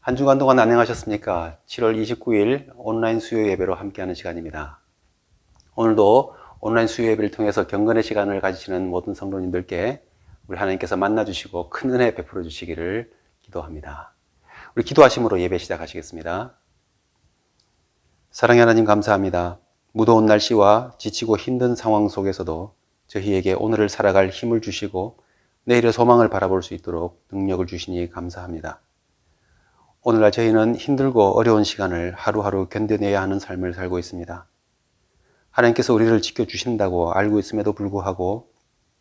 한 주간 동안 안녕하셨습니까? 7월 29일 온라인 수요 예배로 함께하는 시간입니다. 오늘도 온라인 수요 예배를 통해서 경건의 시간을 가지시는 모든 성도님들께 우리 하나님께서 만나주시고 큰 은혜 베풀어 주시기를 기도합니다. 우리 기도하심으로 예배 시작하시겠습니다. 사랑의 하나님 감사합니다. 무더운 날씨와 지치고 힘든 상황 속에서도 저희에게 오늘을 살아갈 힘을 주시고 내일의 소망을 바라볼 수 있도록 능력을 주시니 감사합니다. 오늘날 저희는 힘들고 어려운 시간을 하루하루 견뎌내야 하는 삶을 살고 있습니다. 하나님께서 우리를 지켜주신다고 알고 있음에도 불구하고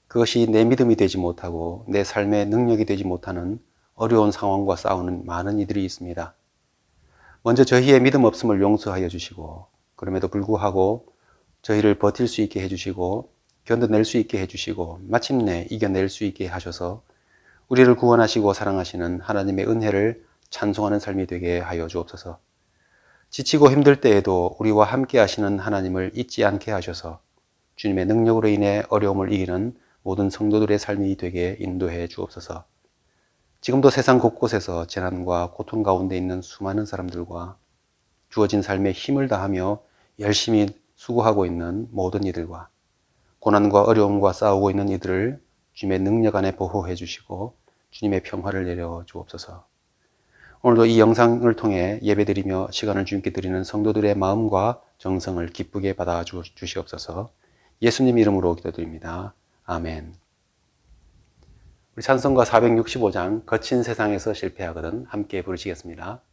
그것이 내 믿음이 되지 못하고 내 삶의 능력이 되지 못하는 어려운 상황과 싸우는 많은 이들이 있습니다. 먼저 저희의 믿음 없음을 용서하여 주시고 그럼에도 불구하고 저희를 버틸 수 있게 해주시고 견뎌낼 수 있게 해주시고 마침내 이겨낼 수 있게 하셔서 우리를 구원하시고 사랑하시는 하나님의 은혜를 찬송하는 삶이 되게 하여 주옵소서. 지치고 힘들 때에도 우리와 함께 하시는 하나님을 잊지 않게 하셔서 주님의 능력으로 인해 어려움을 이기는 모든 성도들의 삶이 되게 인도해 주옵소서. 지금도 세상 곳곳에서 재난과 고통 가운데 있는 수많은 사람들과 주어진 삶에 힘을 다하며 열심히 수고하고 있는 모든 이들과 고난과 어려움과 싸우고 있는 이들을 주님의 능력 안에 보호해 주시고 주님의 평화를 내려 주옵소서. 오늘도 이 영상을 통해 예배드리며 시간을 주님께 드리는 성도들의 마음과 정성을 기쁘게 받아 주시옵소서. 예수님 이름으로 기도드립니다. 아멘. 우리 찬송가 465장 거친 세상에서 실패하거든 함께 부르시겠습니다.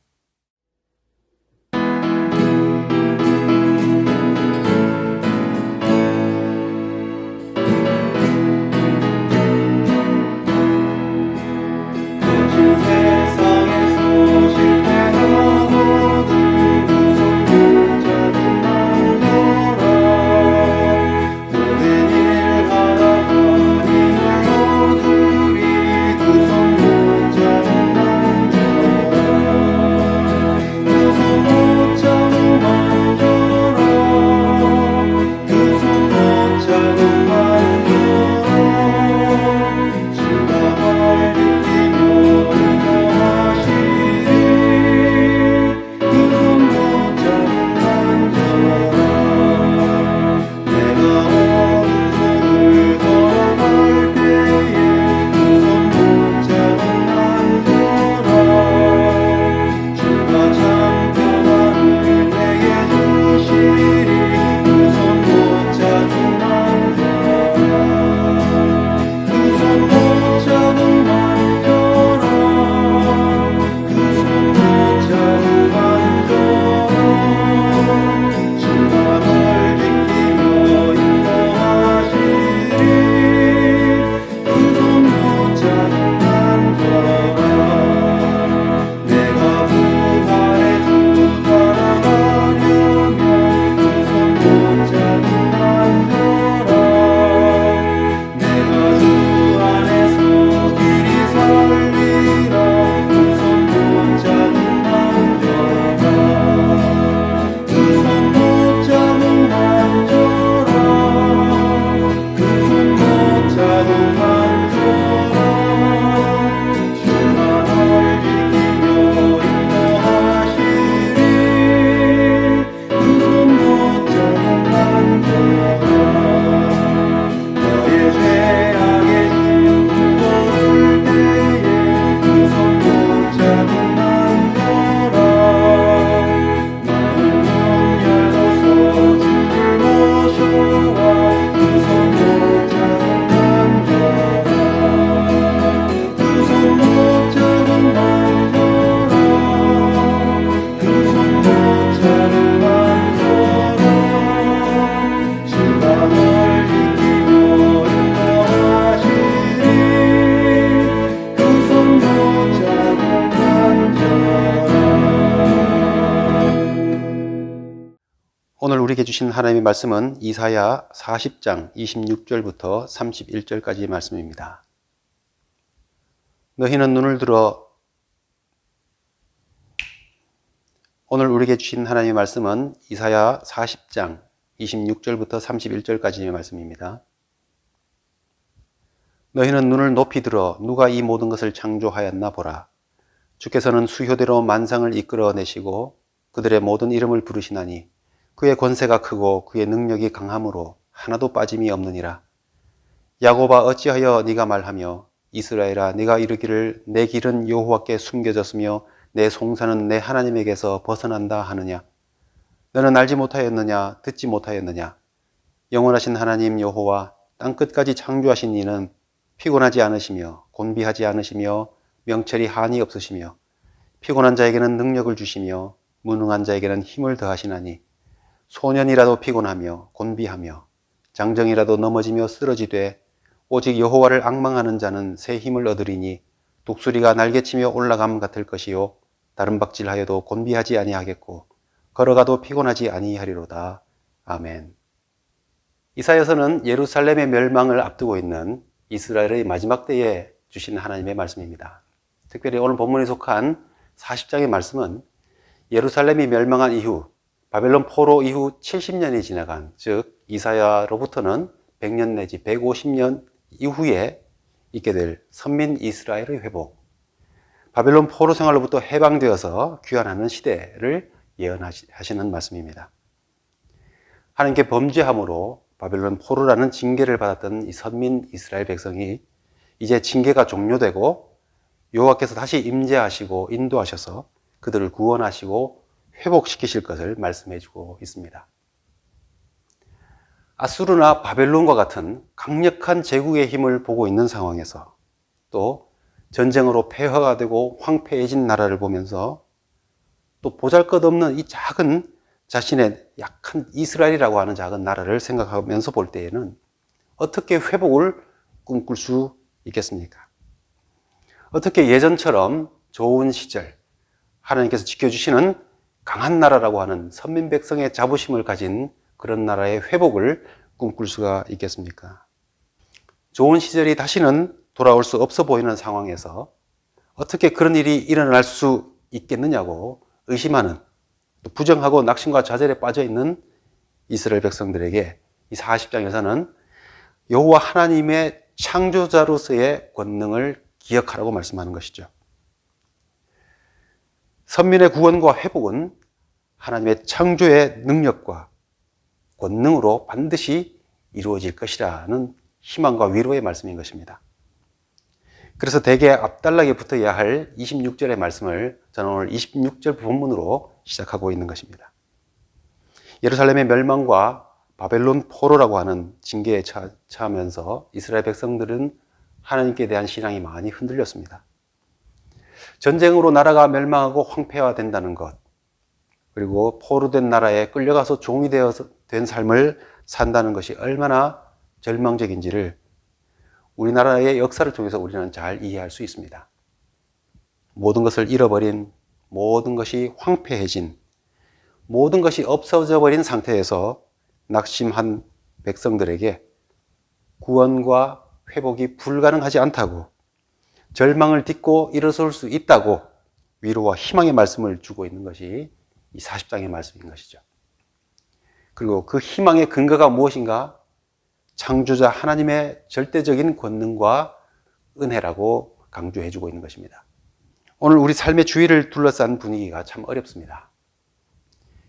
오늘 우리에게 주신 하나님의 말씀은 이사야 40장 26절부터 31절까지의 말씀입니다. 너희는 눈을 들어 오늘 우리에게 주신 하나님의 말씀은 이사야 40장 26절부터 31절까지의 말씀입니다. 너희는 눈을 높이 들어 누가 이 모든 것을 창조하였나 보라. 주께서는 수효대로 만상을 이끌어내시고 그들의 모든 이름을 부르시나니 그의 권세가 크고 그의 능력이 강함으로 하나도 빠짐이 없느니라. 야곱아 어찌하여 네가 말하며 이스라엘아 네가 이르기를 내 길은 여호와께 숨겨졌으며 내 송사는 내 하나님에게서 벗어난다 하느냐. 너는 알지 못하였느냐 듣지 못하였느냐. 영원하신 하나님 여호와 땅끝까지 창조하신 이는 피곤하지 않으시며 곤비하지 않으시며 명철이 한이 없으시며 피곤한 자에게는 능력을 주시며 무능한 자에게는 힘을 더하시나니 소년이라도 피곤하며 곤비하며 장정이라도 넘어지며 쓰러지되 오직 여호와를 앙망하는 자는 새 힘을 얻으리니 독수리가 날개치며 올라감 같을 것이요 다른 박질하여도 곤비하지 아니하겠고 걸어가도 피곤하지 아니하리로다. 아멘. 이사야서는 예루살렘의 멸망을 앞두고 있는 이스라엘의 마지막 때에 주신 하나님의 말씀입니다. 특별히 오늘 본문에 속한 40장의 말씀은 예루살렘이 멸망한 이후 바벨론 포로 이후 70년이 지나간, 즉 이사야로부터는 100년 내지 150년 이후에 있게 될 선민 이스라엘의 회복, 바벨론 포로 생활로부터 해방되어서 귀환하는 시대를 예언하시는 말씀입니다. 하나님께 범죄함으로 바벨론 포로라는 징계를 받았던 이 선민 이스라엘 백성이 이제 징계가 종료되고 여호와께서 다시 임재하시고 인도하셔서 그들을 구원하시고 회복시키실 것을 말씀해 주고 있습니다. 아수르나 바벨론과 같은 강력한 제국의 힘을 보고 있는 상황에서 또 전쟁으로 폐허가 되고 황폐해진 나라를 보면서 또 보잘것없는 이 작은 자신의 약한 이스라엘이라고 하는 작은 나라를 생각하면서 볼 때에는 어떻게 회복을 꿈꿀 수 있겠습니까? 어떻게 예전처럼 좋은 시절, 하나님께서 지켜주시는 강한 나라라고 하는 선민 백성의 자부심을 가진 그런 나라의 회복을 꿈꿀 수가 있겠습니까? 좋은 시절이 다시는 돌아올 수 없어 보이는 상황에서 어떻게 그런 일이 일어날 수 있겠느냐고 의심하는, 또 부정하고 낙심과 좌절에 빠져 있는 이스라엘 백성들에게 이 40장에서는 여호와 하나님의 창조자로서의 권능을 기억하라고 말씀하는 것이죠. 선민의 구원과 회복은 하나님의 창조의 능력과 권능으로 반드시 이루어질 것이라는 희망과 위로의 말씀인 것입니다. 그래서 대개 앞달락에 붙어야 할 26절의 말씀을 저는 오늘 26절 본문으로 시작하고 있는 것입니다. 예루살렘의 멸망과 바벨론 포로라고 하는 징계에 처하면서 이스라엘 백성들은 하나님께 대한 신앙이 많이 흔들렸습니다. 전쟁으로 나라가 멸망하고 황폐화된다는 것, 그리고 포로된 나라에 끌려가서 종이 된 삶을 산다는 것이 얼마나 절망적인지를 우리나라의 역사를 통해서 우리는 잘 이해할 수 있습니다. 모든 것을 잃어버린, 모든 것이 황폐해진, 모든 것이 없어져 버린 상태에서 낙심한 백성들에게 구원과 회복이 불가능하지 않다고, 절망을 딛고 일어설 수 있다고 위로와 희망의 말씀을 주고 있는 것이 이 40장의 말씀인 것이죠. 그리고 그 희망의 근거가 무엇인가? 창조자 하나님의 절대적인 권능과 은혜라고 강조해 주고 있는 것입니다. 오늘 우리 삶의 주위를 둘러싼 분위기가 참 어렵습니다.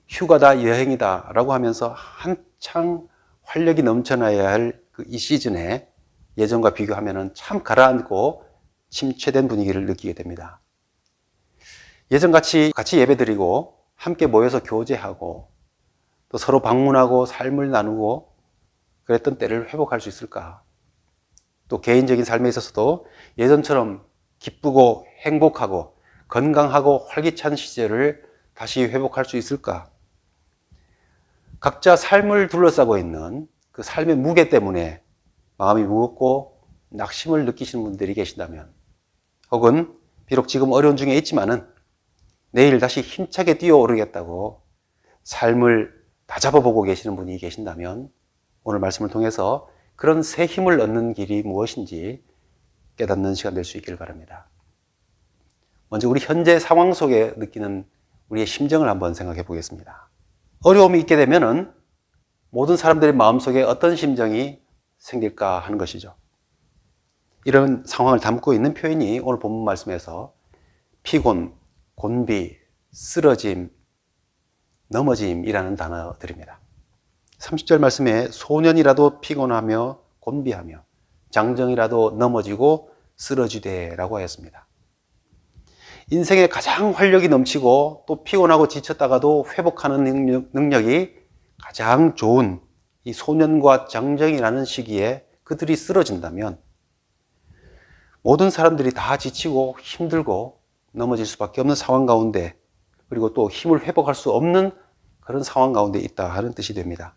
휴가다, 여행이다 라고 하면서 한창 활력이 넘쳐나야 할 그 이 시즌에 예전과 비교하면 참 가라앉고 침체된 분위기를 느끼게 됩니다. 예전같이 같이 예배드리고 함께 모여서 교제하고 또 서로 방문하고 삶을 나누고 그랬던 때를 회복할 수 있을까? 또 개인적인 삶에 있어서도 예전처럼 기쁘고 행복하고 건강하고 활기찬 시절을 다시 회복할 수 있을까? 각자 삶을 둘러싸고 있는 그 삶의 무게 때문에 마음이 무겁고 낙심을 느끼시는 분들이 계신다면, 혹은 비록 지금 어려운 중에 있지만은 내일 다시 힘차게 뛰어오르겠다고 삶을 다잡아보고 계시는 분이 계신다면 오늘 말씀을 통해서 그런 새 힘을 얻는 길이 무엇인지 깨닫는 시간 될 수 있기를 바랍니다. 먼저 우리 현재 상황 속에 느끼는 우리의 심정을 한번 생각해 보겠습니다. 어려움이 있게 되면은 모든 사람들의 마음속에 어떤 심정이 생길까 하는 것이죠. 이런 상황을 담고 있는 표현이 오늘 본문 말씀에서 피곤, 곤비, 쓰러짐, 넘어짐이라는 단어들입니다. 30절 말씀에 소년이라도 피곤하며 곤비하며 장정이라도 넘어지고 쓰러지되라고 하였습니다. 인생에 가장 활력이 넘치고 또 피곤하고 지쳤다가도 회복하는 능력이 가장 좋은 이 소년과 장정이라는 시기에 그들이 쓰러진다면 모든 사람들이 다 지치고 힘들고 넘어질 수밖에 없는 상황 가운데, 그리고 또 힘을 회복할 수 없는 그런 상황 가운데 있다 하는 뜻이 됩니다.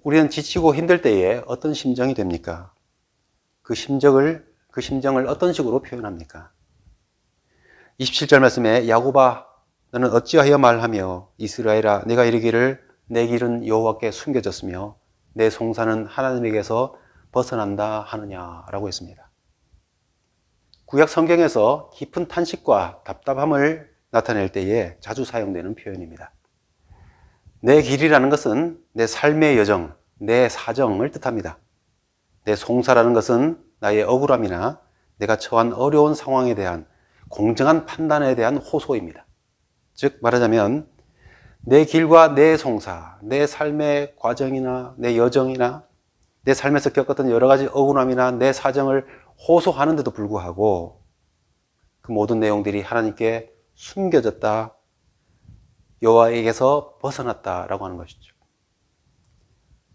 우리는 지치고 힘들 때에 어떤 심정이 됩니까? 그 심정을 어떤 식으로 표현합니까? 27절 말씀에 야곱아 너는 어찌하여 말하며 이스라엘아 내가 이르기를 내 길은 여호와께 숨겨졌으며 내 송사는 하나님에게서 벗어난다 하느냐라고 했습니다. 구약 성경에서 깊은 탄식과 답답함을 나타낼 때에 자주 사용되는 표현입니다. 내 길이라는 것은 내 삶의 여정, 내 사정을 뜻합니다. 내 송사라는 것은 나의 억울함이나 내가 처한 어려운 상황에 대한 공정한 판단에 대한 호소입니다. 즉 말하자면 내 길과 내 송사, 내 삶의 과정이나 내 여정이나 내 삶에서 겪었던 여러 가지 억울함이나 내 사정을 호소하는데도 불구하고 그 모든 내용들이 하나님께 숨겨졌다, 여호와에게서 벗어났다라고 하는 것이죠.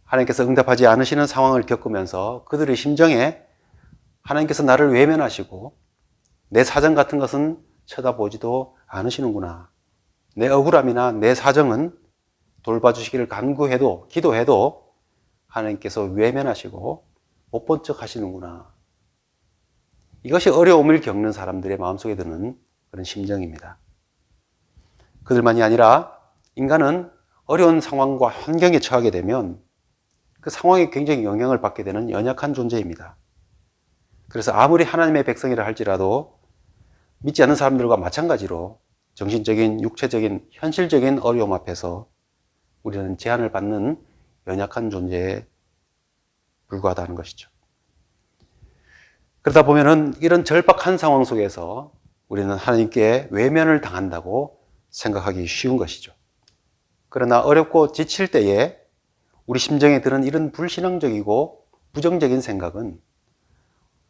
하나님께서 응답하지 않으시는 상황을 겪으면서 그들의 심정에 하나님께서 나를 외면하시고 내 사정 같은 것은 쳐다보지도 않으시는구나. 내 억울함이나 내 사정은 돌봐주시기를 간구해도 기도해도 하나님께서 외면하시고 못 본 척 하시는구나. 이것이 어려움을 겪는 사람들의 마음속에 드는 그런 심정입니다. 그들만이 아니라 인간은 어려운 상황과 환경에 처하게 되면 그 상황에 굉장히 영향을 받게 되는 연약한 존재입니다. 그래서 아무리 하나님의 백성이라 할지라도 믿지 않는 사람들과 마찬가지로 정신적인, 육체적인, 현실적인 어려움 앞에서 우리는 제한을 받는 연약한 존재에 불과하다는 것이죠. 그러다 보면은 이런 절박한 상황 속에서 우리는 하나님께 외면을 당한다고 생각하기 쉬운 것이죠. 그러나 어렵고 지칠 때에 우리 심정에 드는 이런 불신앙적이고 부정적인 생각은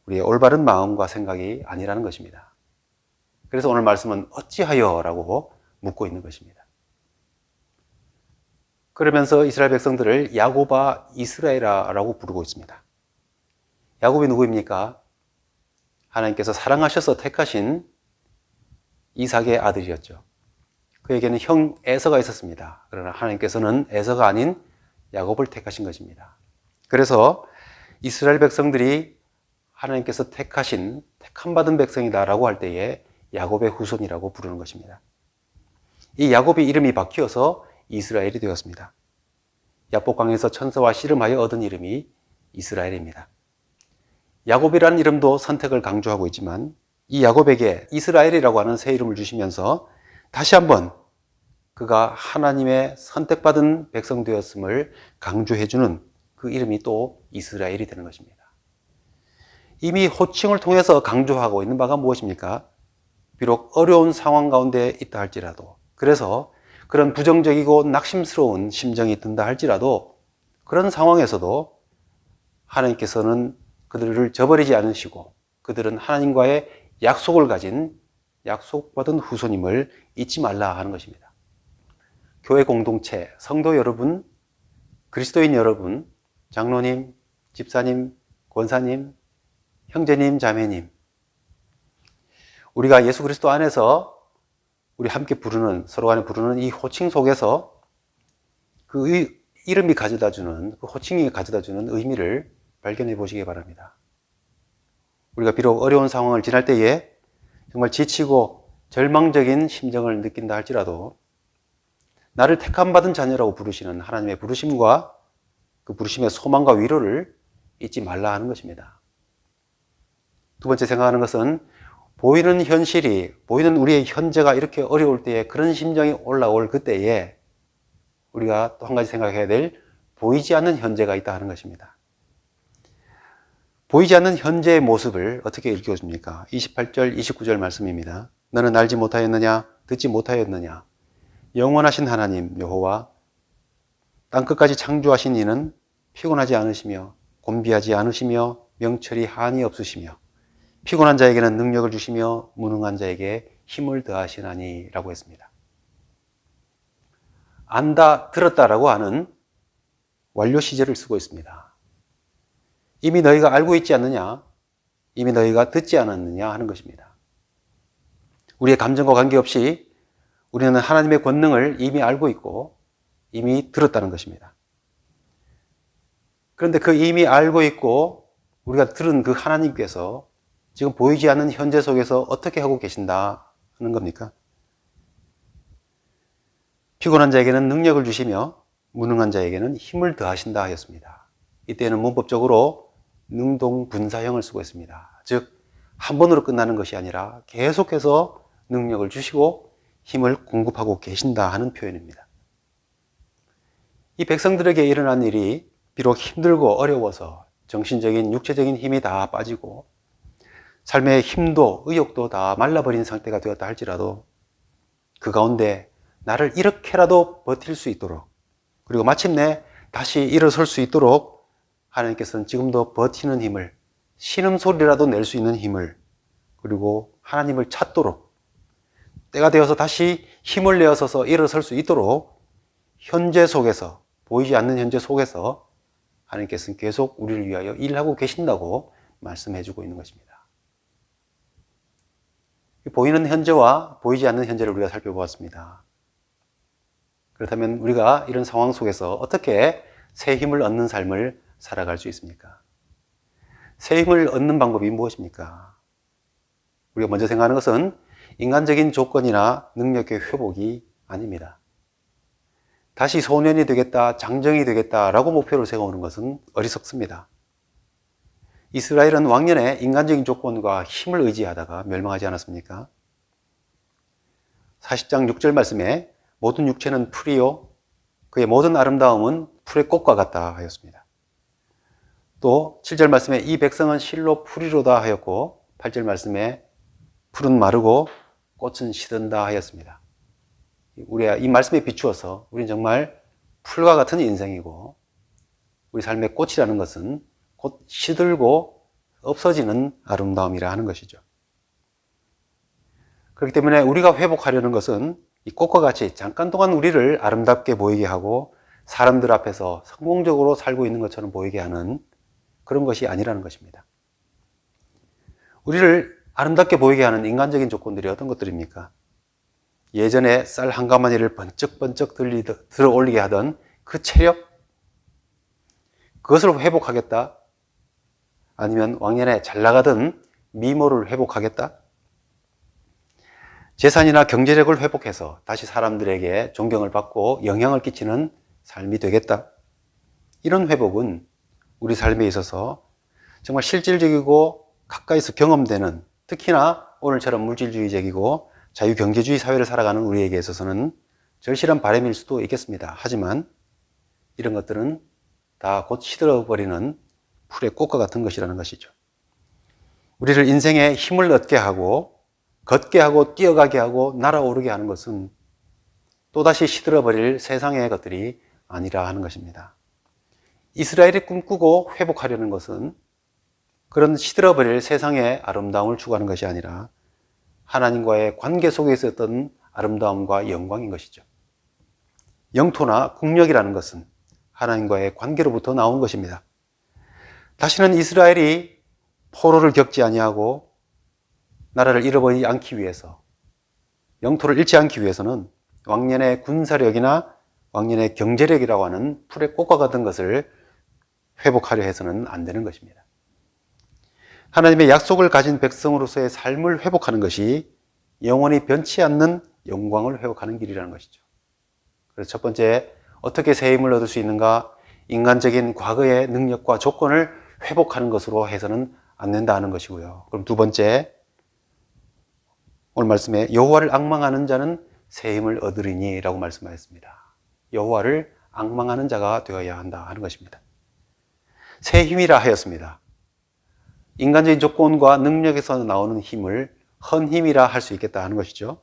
우리의 올바른 마음과 생각이 아니라는 것입니다. 그래서 오늘 말씀은 어찌하여 라고 묻고 있는 것입니다. 그러면서 이스라엘 백성들을 야곱아 이스라엘아 라고 부르고 있습니다. 야곱이 누구입니까? 하나님께서 사랑하셔서 택하신 이삭의 아들이었죠. 그에게는 형 에서가 있었습니다. 그러나 하나님께서는 에서가 아닌 야곱을 택하신 것입니다. 그래서 이스라엘 백성들이 하나님께서 택하신 택함 받은 백성이다라고 할 때에 야곱의 후손이라고 부르는 것입니다. 이 야곱의 이름이 바뀌어서 이스라엘이 되었습니다. 야복강에서 천사와 씨름하여 얻은 이름이 이스라엘입니다. 야곱이라는 이름도 선택을 강조하고 있지만 이 야곱에게 이스라엘이라고 하는 새 이름을 주시면서 다시 한번 그가 하나님의 선택받은 백성 되었음을 강조해주는 그 이름이 또 이스라엘이 되는 것입니다. 이미 호칭을 통해서 강조하고 있는 바가 무엇입니까? 비록 어려운 상황 가운데 있다 할지라도, 그래서 그런 부정적이고 낙심스러운 심정이 든다 할지라도 그런 상황에서도 하나님께서는 그들을 저버리지 않으시고 그들은 하나님과의 약속을 가진 약속받은 후손임을 잊지 말라 하는 것입니다. 교회 공동체, 성도 여러분, 그리스도인 여러분, 장로님, 집사님, 권사님, 형제님, 자매님, 우리가 예수 그리스도 안에서 우리 함께 부르는, 서로 간에 부르는 이 호칭 속에서 그 이름이 가져다주는, 그 호칭이 가져다주는 의미를 발견해 보시기 바랍니다. 우리가 비록 어려운 상황을 지날 때에 정말 지치고 절망적인 심정을 느낀다 할지라도 나를 택함받은 자녀라고 부르시는 하나님의 부르심과 그 부르심의 소망과 위로를 잊지 말라 하는 것입니다. 두 번째 생각하는 것은 보이는 현실이, 보이는 우리의 현재가 이렇게 어려울 때에 그런 심정이 올라올 그때에 우리가 또 한 가지 생각해야 될 보이지 않는 현재가 있다 하는 것입니다. 보이지 않는 현재의 모습을 어떻게 일깨워줍니까? 28절, 29절 말씀입니다. 너는 알지 못하였느냐? 듣지 못하였느냐? 영원하신 하나님 여호와 땅끝까지 창조하신 이는 피곤하지 않으시며 곤비하지 않으시며 명철이 한이 없으시며 피곤한 자에게는 능력을 주시며 무능한 자에게 힘을 더하시나니 라고 했습니다. 안다, 들었다라고 하는 완료 시제를 쓰고 있습니다. 이미 너희가 알고 있지 않느냐? 이미 너희가 듣지 않았느냐 하는 것입니다. 우리의 감정과 관계없이 우리는 하나님의 권능을 이미 알고 있고 이미 들었다는 것입니다. 그런데 그 이미 알고 있고 우리가 들은 그 하나님께서 지금 보이지 않는 현재 속에서 어떻게 하고 계신다 하는 겁니까? 피곤한 자에게는 능력을 주시며 무능한 자에게는 힘을 더하신다 하였습니다. 이때는 문법적으로 능동분사형을 쓰고 있습니다. 즉, 한 번으로 끝나는 것이 아니라 계속해서 능력을 주시고 힘을 공급하고 계신다 하는 표현입니다. 이 백성들에게 일어난 일이 비록 힘들고 어려워서 정신적인, 육체적인 힘이 다 빠지고 삶의 힘도 의욕도 다 말라버린 상태가 되었다 할지라도 그 가운데 나를 이렇게라도 버틸 수 있도록 그리고 마침내 다시 일어설 수 있도록 하나님께서는 지금도 버티는 힘을, 신음소리라도 낼 수 있는 힘을, 그리고 하나님을 찾도록 때가 되어서 다시 힘을 내어서서 일어설 수 있도록 현재 속에서, 보이지 않는 현재 속에서 하나님께서는 계속 우리를 위하여 일하고 계신다고 말씀해주고 있는 것입니다. 보이는 현재와 보이지 않는 현재를 우리가 살펴보았습니다. 그렇다면 우리가 이런 상황 속에서 어떻게 새 힘을 얻는 삶을 살아갈 수 있습니까? 새 힘을 얻는 방법이 무엇입니까? 우리가 먼저 생각하는 것은 인간적인 조건이나 능력의 회복이 아닙니다. 다시 소년이 되겠다, 장정이 되겠다라고 목표를 세우는 것은 어리석습니다. 이스라엘은 왕년에 인간적인 조건과 힘을 의지하다가 멸망하지 않았습니까? 40장 6절 말씀에 모든 육체는 풀이요 그의 모든 아름다움은 풀의 꽃과 같다 하였습니다. 또 7절 말씀에 이 백성은 실로 풀이로다 하였고 8절 말씀에 풀은 마르고 꽃은 시든다 하였습니다. 우리가 이 말씀에 비추어서 우리는 정말 풀과 같은 인생이고 우리 삶의 꽃이라는 것은 곧 시들고 없어지는 아름다움이라 하는 것이죠. 그렇기 때문에 우리가 회복하려는 것은 이 꽃과 같이 잠깐 동안 우리를 아름답게 보이게 하고 사람들 앞에서 성공적으로 살고 있는 것처럼 보이게 하는 그런 것이 아니라는 것입니다. 우리를 아름답게 보이게 하는 인간적인 조건들이 어떤 것들입니까? 예전에 쌀 한 가마니를 번쩍번쩍 들어 올리게 하던 그 체력? 그것을 회복하겠다? 아니면 왕년에 잘 나가던 미모를 회복하겠다? 재산이나 경제력을 회복해서 다시 사람들에게 존경을 받고 영향을 끼치는 삶이 되겠다? 이런 회복은 우리 삶에 있어서 정말 실질적이고 가까이서 경험되는, 특히나 오늘처럼 물질주의적이고 자유경제주의 사회를 살아가는 우리에게 있어서는 절실한 바람일 수도 있겠습니다. 하지만 이런 것들은 다 곧 시들어버리는 풀의 꽃과 같은 것이라는 것이죠. 우리를 인생에 힘을 얻게 하고 걷게 하고 뛰어가게 하고 날아오르게 하는 것은 또다시 시들어버릴 세상의 것들이 아니라 하는 것입니다. 이스라엘이 꿈꾸고 회복하려는 것은 그런 시들어버릴 세상의 아름다움을 추구하는 것이 아니라 하나님과의 관계 속에 있었던 아름다움과 영광인 것이죠. 영토나 국력이라는 것은 하나님과의 관계로부터 나온 것입니다. 다시는 이스라엘이 포로를 겪지 아니하고 나라를 잃어버리지 않기 위해서, 영토를 잃지 않기 위해서는 왕년의 군사력이나 왕년의 경제력이라고 하는 풀의 꽃과 같은 것을 회복하려 해서는 안 되는 것입니다. 하나님의 약속을 가진 백성으로서의 삶을 회복하는 것이 영원히 변치 않는 영광을 회복하는 길이라는 것이죠. 그래서 첫 번째, 어떻게 새 힘을 얻을 수 있는가? 인간적인 과거의 능력과 조건을 회복하는 것으로 해서는 안 된다는 것이고요. 그럼 두 번째, 오늘 말씀에 여호와를 앙망하는 자는 새 힘을 얻으리니 라고 말씀하셨습니다. 여호와를 앙망하는 자가 되어야 한다 하는 것입니다. 새 힘이라 하였습니다. 인간적인 조건과 능력에서 나오는 힘을 헌힘이라 할 수 있겠다 하는 것이죠.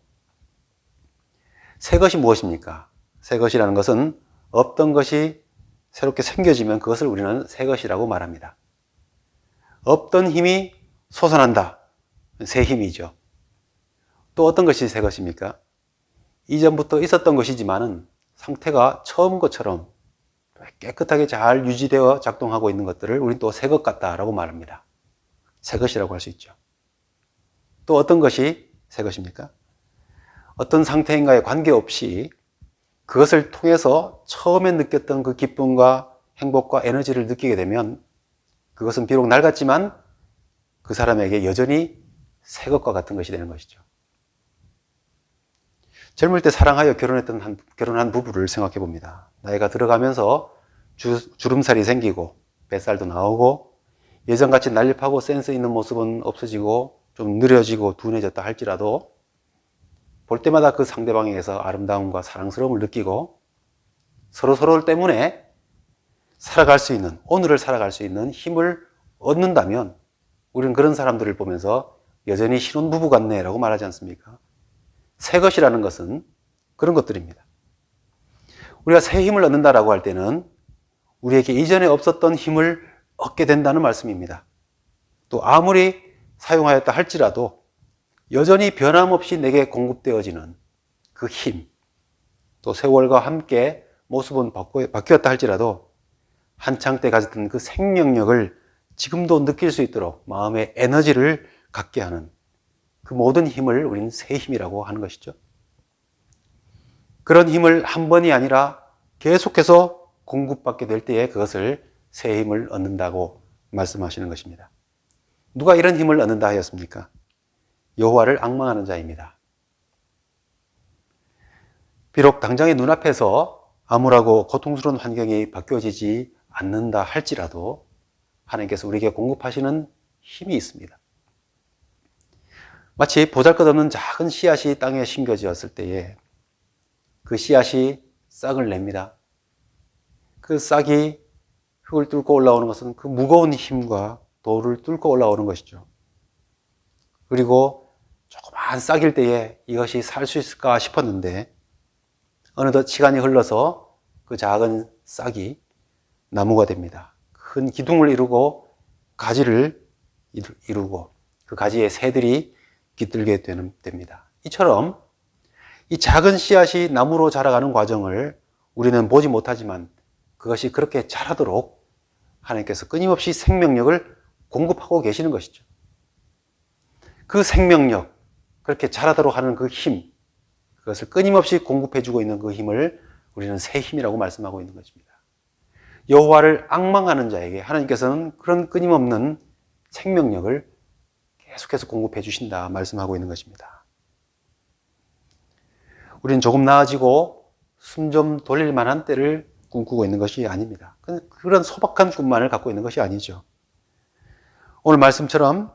새 것이 무엇입니까? 새 것이라는 것은 없던 것이 새롭게 생겨지면 그것을 우리는 새 것이라고 말합니다. 없던 힘이 솟아난다. 새 힘이죠. 또 어떤 것이 새 것입니까? 이전부터 있었던 것이지만은 상태가 처음 것처럼 깨끗하게 잘 유지되어 작동하고 있는 것들을 우리는 또 새 것 같다라고 말합니다. 새 것이라고 할 수 있죠. 또 어떤 것이 새 것입니까? 어떤 상태인가에 관계없이 그것을 통해서 처음에 느꼈던 그 기쁨과 행복과 에너지를 느끼게 되면 그것은 비록 낡았지만 그 사람에게 여전히 새 것과 같은 것이 되는 것이죠. 젊을 때 사랑하여 결혼한 부부를 생각해 봅니다. 나이가 들어가면서 주름살이 생기고 뱃살도 나오고 예전같이 날렵하고 센스 있는 모습은 없어지고 좀 느려지고 둔해졌다 할지라도 볼 때마다 그 상대방에게서 아름다움과 사랑스러움을 느끼고 서로 때문에 살아갈 수 있는, 오늘을 살아갈 수 있는 힘을 얻는다면 우리는 그런 사람들을 보면서 여전히 신혼부부 같네라고 말하지 않습니까? 새 것이라는 것은 그런 것들입니다. 우리가 새 힘을 얻는다라고 할 때는 우리에게 이전에 없었던 힘을 얻게 된다는 말씀입니다. 또 아무리 사용하였다 할지라도 여전히 변함없이 내게 공급되어지는 그 힘, 또 세월과 함께 모습은 바뀌었다 할지라도 한창 때 가졌던 그 생명력을 지금도 느낄 수 있도록 마음의 에너지를 갖게 하는 그 모든 힘을 우리는 새 힘이라고 하는 것이죠. 그런 힘을 한 번이 아니라 계속해서 공급받게 될 때에 그것을 새 힘을 얻는다고 말씀하시는 것입니다. 누가 이런 힘을 얻는다 하였습니까? 여호와를 앙망하는 자입니다. 비록 당장의 눈앞에서 암울하고 고통스러운 환경이 바뀌어지지 않는다 할지라도 하나님께서 우리에게 공급하시는 힘이 있습니다. 마치 보잘것없는 작은 씨앗이 땅에 심겨졌을 때에 그 씨앗이 싹을 냅니다. 그 싹이 흙을 뚫고 올라오는 것은 그 무거운 힘과 돌을 뚫고 올라오는 것이죠. 그리고 조그마한 싹일 때에 이것이 살 수 있을까 싶었는데 어느덧 시간이 흘러서 그 작은 싹이 나무가 됩니다. 큰 기둥을 이루고 가지를 이루고 그 가지에 새들이 깃들게 됩니다. 이처럼 이 작은 씨앗이 나무로 자라가는 과정을 우리는 보지 못하지만 그것이 그렇게 자라도록 하나님께서 끊임없이 생명력을 공급하고 계시는 것이죠. 그 생명력, 그렇게 자라도록 하는 그 힘, 그것을 끊임없이 공급해주고 있는 그 힘을 우리는 새 힘이라고 말씀하고 있는 것입니다. 여호와를 앙망하는 자에게 하나님께서는 그런 끊임없는 생명력을 계속해서 공급해 주신다 말씀하고 있는 것입니다. 우리는 조금 나아지고 숨 좀 돌릴 만한 때를 꿈꾸고 있는 것이 아닙니다. 그런 소박한 꿈만을 갖고 있는 것이 아니죠. 오늘 말씀처럼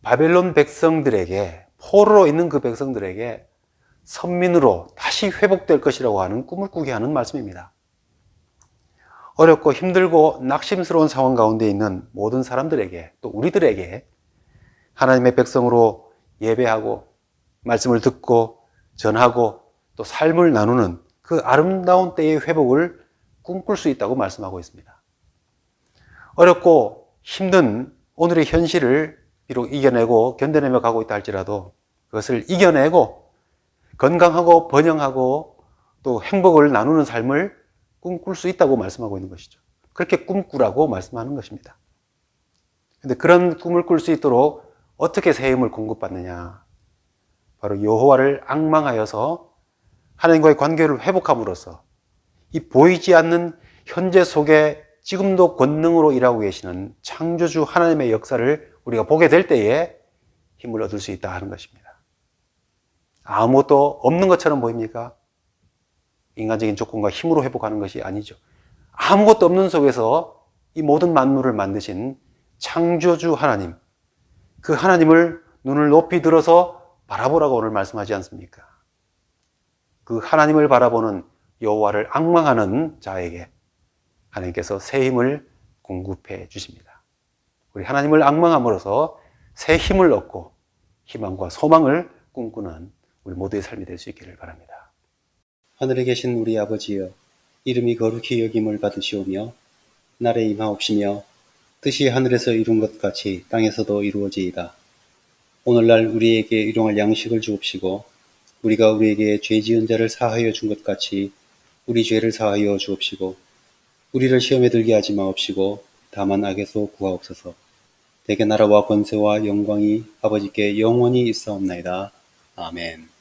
바벨론 백성들에게, 포로로 있는 그 백성들에게 선민으로 다시 회복될 것이라고 하는 꿈을 꾸게 하는 말씀입니다. 어렵고 힘들고 낙심스러운 상황 가운데 있는 모든 사람들에게, 또 우리들에게 하나님의 백성으로 예배하고 말씀을 듣고 전하고 또 삶을 나누는 그 아름다운 때의 회복을 꿈꿀 수 있다고 말씀하고 있습니다. 어렵고 힘든 오늘의 현실을 비록 이겨내고 견뎌내며 가고 있다 할지라도 그것을 이겨내고 건강하고 번영하고 또 행복을 나누는 삶을 꿈꿀 수 있다고 말씀하고 있는 것이죠. 그렇게 꿈꾸라고 말씀하는 것입니다. 그런데 그런 꿈을 꿀 수 있도록 어떻게 새 힘을 공급받느냐? 바로 여호와를 앙망하여서 하나님과의 관계를 회복함으로써 이 보이지 않는 현재 속에 지금도 권능으로 일하고 계시는 창조주 하나님의 역사를 우리가 보게 될 때에 힘을 얻을 수 있다 하는 것입니다. 아무것도 없는 것처럼 보입니까? 인간적인 조건과 힘으로 회복하는 것이 아니죠. 아무것도 없는 속에서 이 모든 만물을 만드신 창조주 하나님, 그 하나님을 눈을 높이 들어서 바라보라고 오늘 말씀하지 않습니까? 그 하나님을 바라보는 여호와를 앙망하는 자에게 하나님께서 새 힘을 공급해 주십니다. 우리 하나님을 앙망함으로써 새 힘을 얻고 희망과 소망을 꿈꾸는 우리 모두의 삶이 될 수 있기를 바랍니다. 하늘에 계신 우리 아버지여, 이름이 거룩히 여김을 받으시오며 나라에 임하옵시며 뜻이 하늘에서 이룬 것 같이 땅에서도 이루어지이다. 오늘날 우리에게 일용할 양식을 주옵시고 우리가 우리에게 죄 지은 자를 사하여 준 것 같이 우리 죄를 사하여 주옵시고 우리를 시험에 들게 하지 마옵시고 다만 악에서 구하옵소서. 대개 나라와 권세와 영광이 아버지께 영원히 있사옵나이다. 아멘.